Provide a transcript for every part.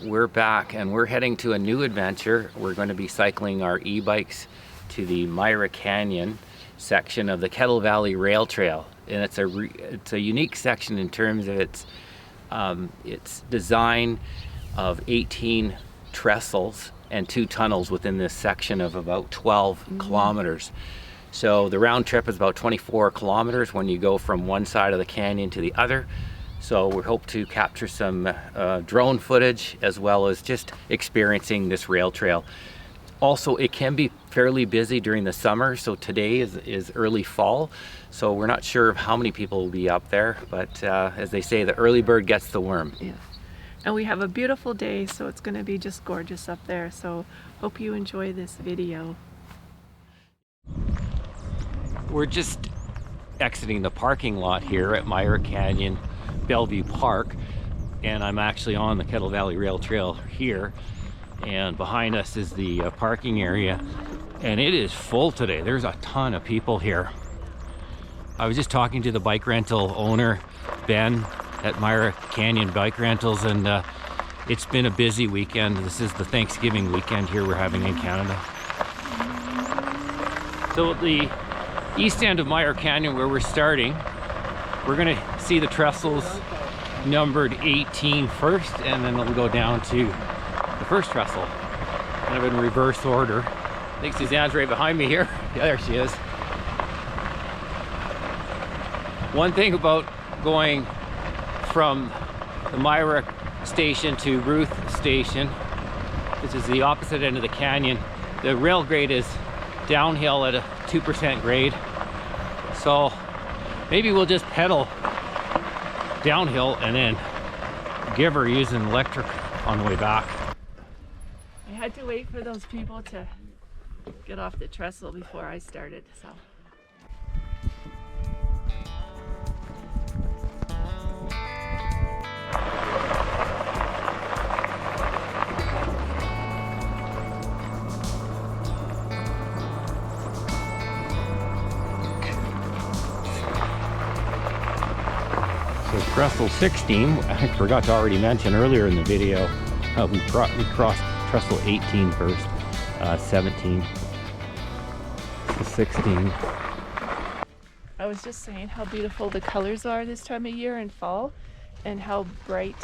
we're back and we're heading to a new adventure. We're going to be cycling our e-bikes to the Myra Canyon section of the Kettle Valley Railtrail, and it's a unique section in terms of its design of 18 trestles and 2 tunnels within this section of about 12 kilometers. So the round trip is about 24 kilometers when you go from one side of the canyon to the other. So we hope to capture some drone footage as well as just experiencing this rail trail. Also, it can be fairly busy during the summer, so today is early fall, so we're not sure of how many people will be up there, but as they say, the early bird gets the worm. Yeah. And we have a beautiful day, so it's going to be just gorgeous up there, so hope you enjoy this video. We're just exiting the parking lot here at Myra Canyon Bellevue Park, and I'm actually on the Kettle Valley Rail Trail here, and behind us is the parking area, and it is full today. There's a ton of people here. I was just talking to the bike rental owner, Ben, at Myra Canyon Bike Rentals, and it's been a busy weekend. This is the Thanksgiving weekend here we're having in Canada. So at the east end of Myra Canyon, where we're starting, we're going to see the trestles numbered 18 first, and then we'll go down to the first trestle, kind of in reverse order. I think Suzanne's right behind me here. Yeah, there she is. One thing about going from the Myra Station to Ruth Station, which is the opposite end of the canyon, the rail grade is downhill at a 2% grade. So maybe we'll just pedal downhill and then give her using electric on the way back. I had to wait for those people to get off the trestle before I started, so. So trestle 16, I forgot to already mention earlier in the video, we crossed trestle 18 first, 17 to 16. I was just saying how beautiful the colors are this time of year in fall, and how bright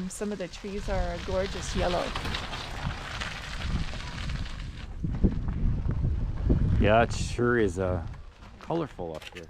some of the trees are a gorgeous yellow. Yeah, it sure is colorful up here.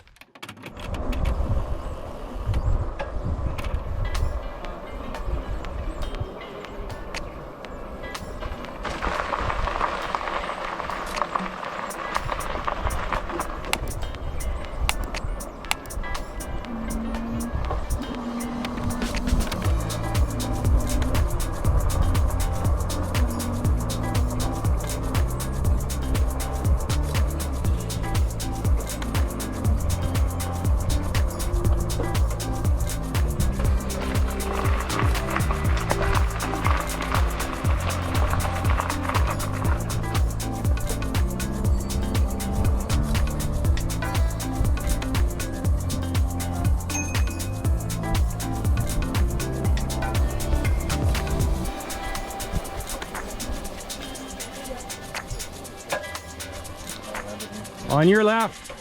On your left.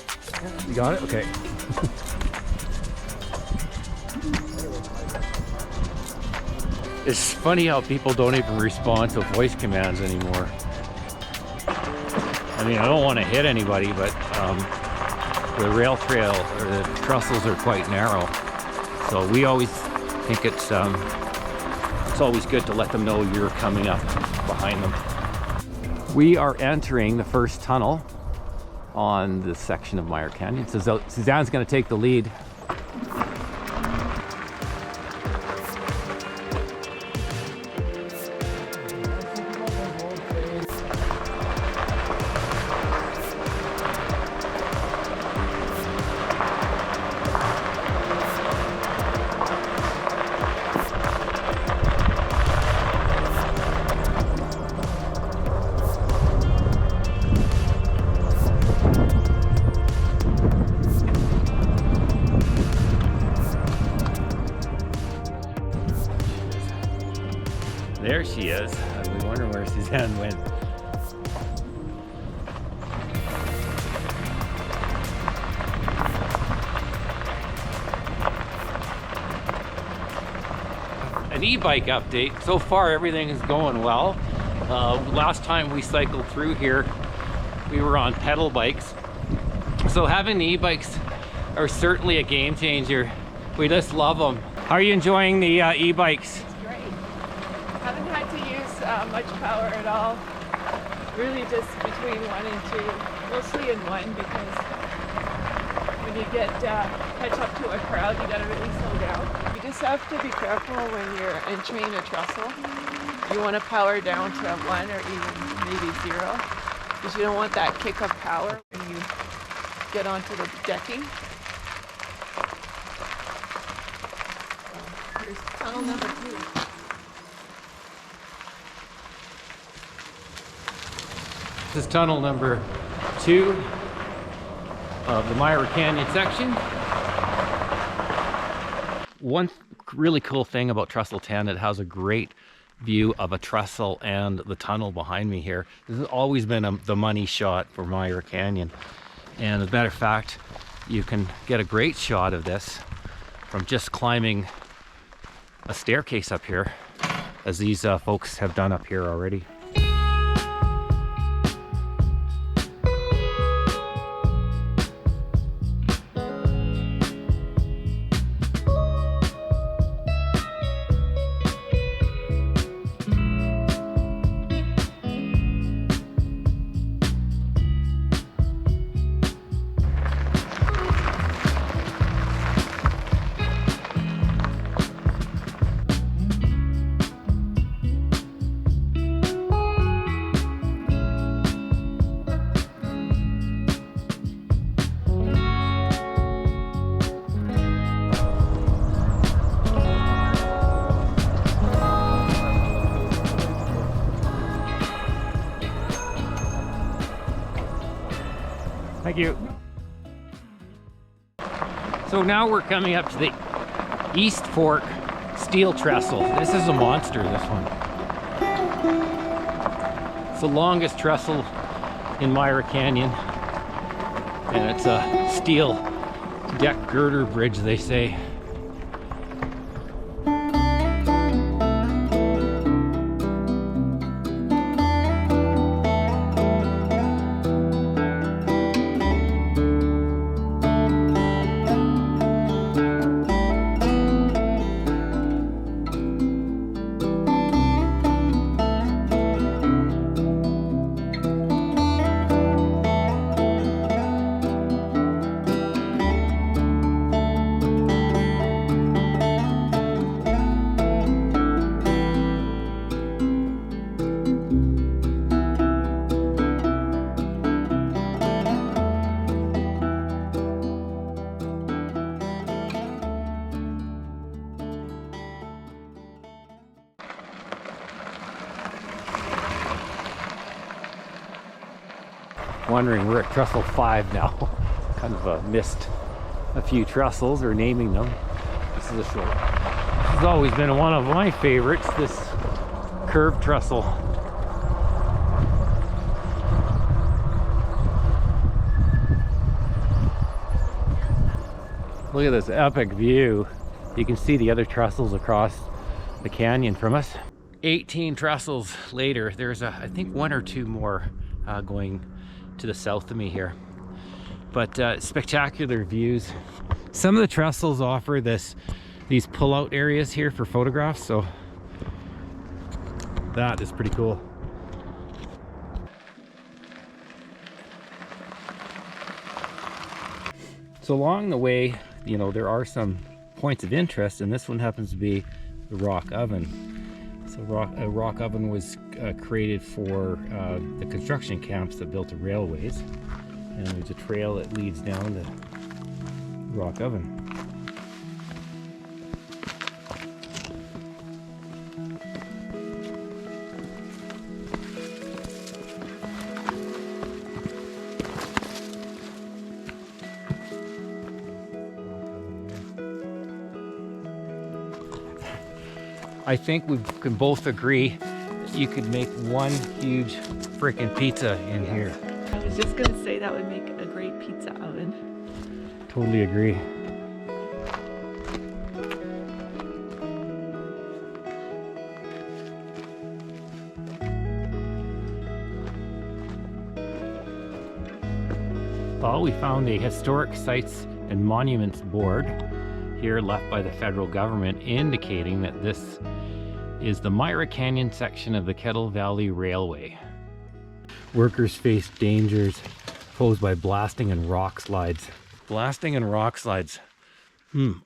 You got it? Okay. It's funny how people don't even respond to voice commands anymore. I mean, I don't want to hit anybody, but the rail trail or the trestles are quite narrow. So we always think it's always good to let them know you're coming up behind them. We are entering the first tunnel on this section of Myra Canyon. So Suzanne's going to take the lead. There she is. We wonder where Suzanne went. An e-bike update. So far everything is going well. Last time we cycled through here, we were on pedal bikes. So having the e-bikes are certainly a game changer. We just love them. How are you enjoying the e-bikes? It's great. Haven't had to use much power at all. Really just between 1 and 2. Mostly in 1 because when you catch up to a crowd, you gotta really slow down. You just have to be careful when you're entering a trestle. You want to power down to 1 or even maybe 0 because you don't want that kick of power when you get onto the decking. Here's tunnel number 2. This is tunnel number 2 of the Myra Canyon section. One really cool thing about Trestle 10, it has a great view of a trestle and the tunnel behind me here. This has always been the money shot for Myra Canyon. And as a matter of fact, you can get a great shot of this from just climbing a staircase up here, as these folks have done up here already. Thank you. So now we're coming up to the East Fork Steel Trestle. This is a monster, this one. It's the longest trestle in Myra Canyon. And it's a steel deck girder bridge, they say. Wondering, we're at Trestle 5 now. Kind of missed a few trestles, or naming them. This has always been one of my favorites, this curved trestle. Look at this epic view. You can see the other trestles across the canyon from us. 18 trestles later, there's I think 1 or 2 more going to the south of me here, but spectacular views. Some of the trestles offer these pull-out areas here for photographs, so that is pretty cool. So along the way, you know, there are some points of interest, and this one happens to be the rock oven. So a rock oven was created for the construction camps that built the railways, and there's a trail that leads down the rock oven. I think we can both agree that you could make one huge freaking pizza in here. I was just gonna say that would make a great pizza oven. Totally agree. Well, we found a historic sites and monuments board here left by the federal government indicating that this is the Myra Canyon section of the Kettle Valley Railway. Workers face dangers posed by blasting and rock slides. Blasting and rock slides.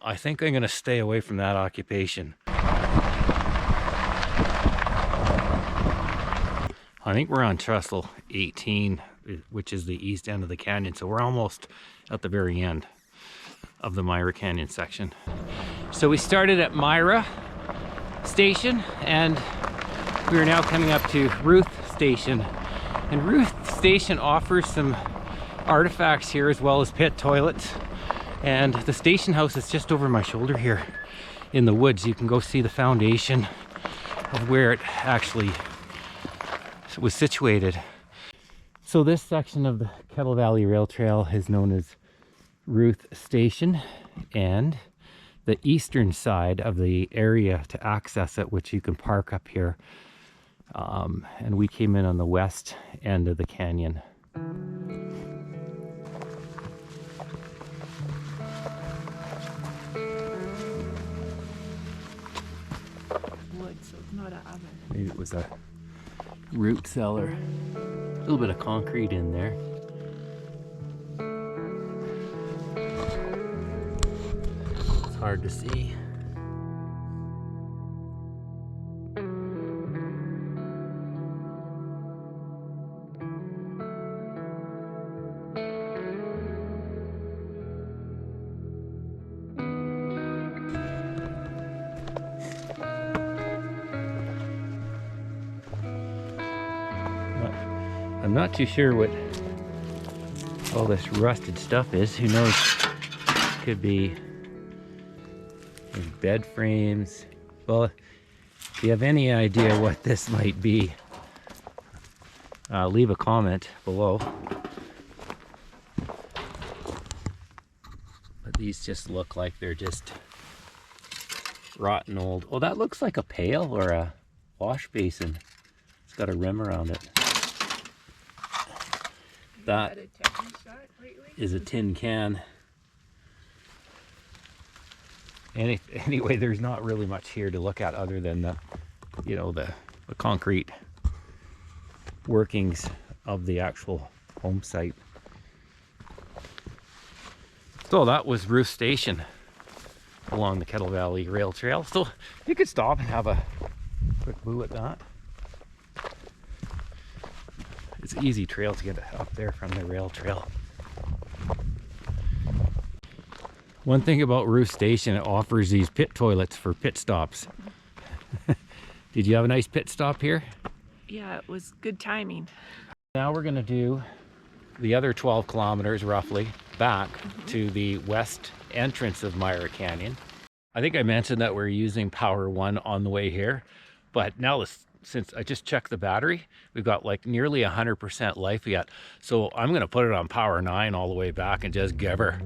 I think I'm gonna stay away from that occupation. I think we're on Trestle 18, which is the east end of the canyon, so we're almost at the very end of the Myra Canyon section. So we started at Myra Station and we are now coming up to Ruth Station. And Ruth Station offers some artifacts here as well as pit toilets. And the station house is just over my shoulder here in the woods. You can go see the foundation of where it actually was situated. So this section of the Kettle Valley Railtrail is known as Ruth Station, and the eastern side of the area to access it, which you can park up here, and we came in on the west end of the canyon. Wood, so it's not an oven. Maybe it was a root cellar. A little bit of concrete in there. It's hard to see. I'm not too sure what all this rusted stuff is. Who knows? Could be bed frames. Well, if you have any idea what this might be, leave a comment below. But these just look like they're just rotten old. Oh, that looks like a pail or a wash basin. It's got a rim around it. That is a tin can. Anyway, there's not really much here to look at other than the, you know, the concrete workings of the actual home site. So that was Ruth Station along the Kettle Valley Railtrail. So you could stop and have a quick boo at that. It's an easy trail to get up there from the rail trail. One thing about Ruth Station, it offers these pit toilets for pit stops. Did you have a nice pit stop here? Yeah, it was good timing. Now we're gonna do the other 12 kilometers roughly back to the west entrance of Myra Canyon. I think I mentioned that we're using Power 1 on the way here, but now since I just checked the battery, we've got like nearly 100% life yet. So I'm gonna put it on Power 9 all the way back and just give her.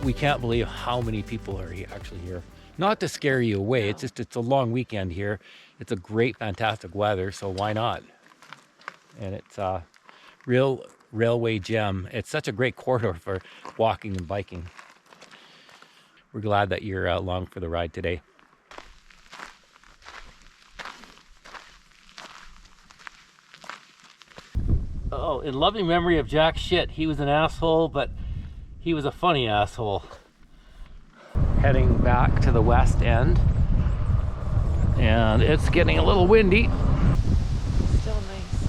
we can't believe how many people are actually here. Not to scare you away, it's just, it's a long weekend here. It's a great, fantastic weather, so why not? And it's a real railway gem. It's such a great corridor for walking and biking. We're glad that you're along for the ride today. Oh, in loving memory of Jack Shit, he was an asshole, but he was a funny asshole. Heading back to the west end, and it's getting a little windy. Still nice.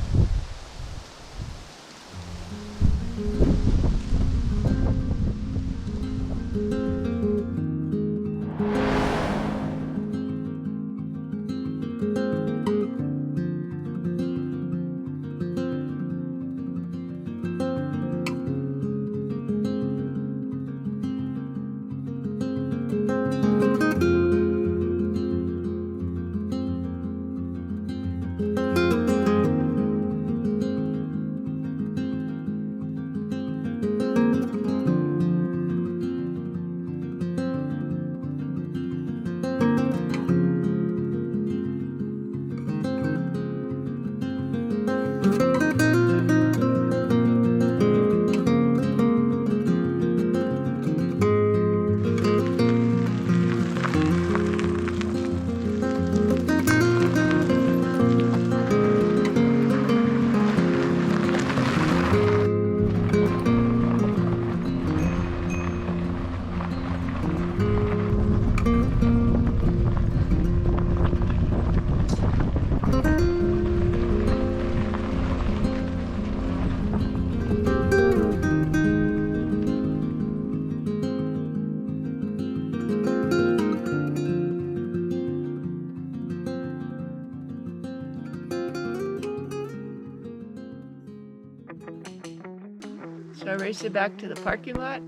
Should I race you back to the parking lot?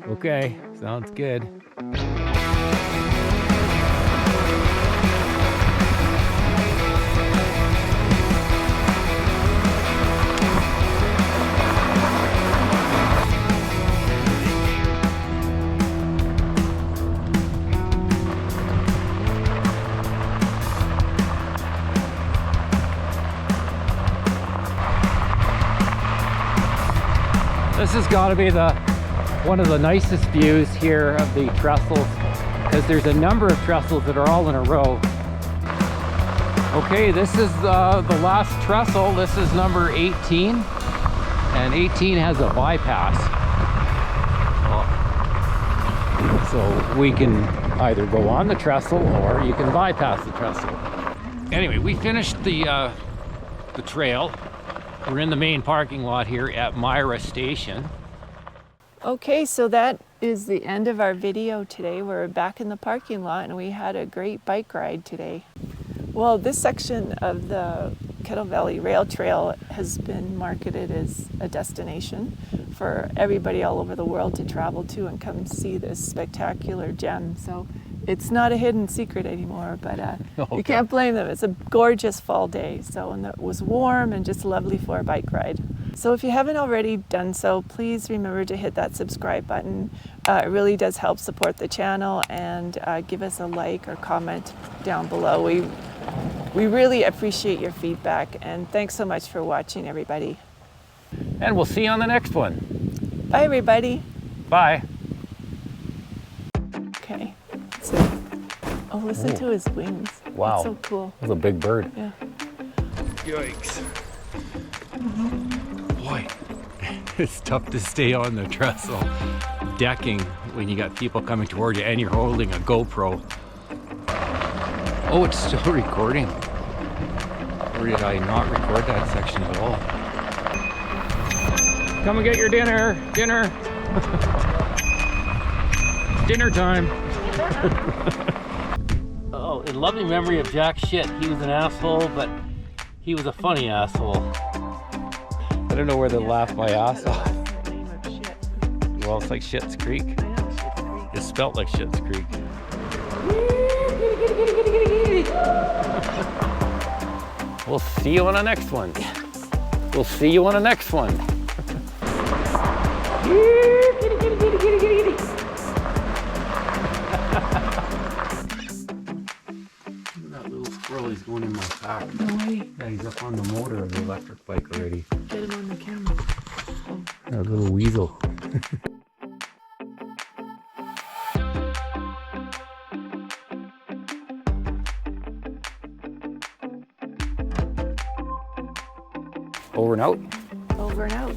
Okay, sounds good. This has got to be one of the nicest views here of the Trestles, because there's a number of Trestles that are all in a row. Okay, this is the last trestle. This is number 18, and 18 has a bypass. So we can either go on the trestle or you can bypass the trestle. Anyway, we finished the trail. We're in the main parking lot here at Myra Station. Okay, so that is the end of our video today. We're back in the parking lot and we had a great bike ride today. Well, this section of the Kettle Valley Railtrail has been marketed as a destination for everybody all over the world to travel to and come see this spectacular gem. So it's not a hidden secret anymore, but you can't blame them. It's a gorgeous fall day, and it was warm and just lovely for a bike ride. So if you haven't already done so, please remember to hit that subscribe button. It really does help support the channel, and give us a like or comment down below. We really appreciate your feedback, and thanks so much for watching, everybody. And we'll see you on the next one. Bye, everybody. Bye. Okay. So, listen to his wings. Wow. That's so cool. That's a big bird. Yeah. Yikes. Boy, it's tough to stay on the trestle decking when you got people coming toward you and you're holding a GoPro. Oh, it's still recording. Or did I not record that section at all? Come and get your dinner. Dinner. Dinner time. Oh, in loving memory of Jack Shit, he was an asshole, but he was a funny asshole. I don't know where they laugh my ass off. That's the name of shit. Well, it's like Schitt's Creek. I know, Schitt's Creek. It's spelt like Schitt's Creek. We'll see you on the next one. We'll see you on the next one. That little squirrel, he's going in my car. No way. Yeah, he's up on the motor of the electric bike already. Get him on the camera. That little weasel. Over and out. Over and out.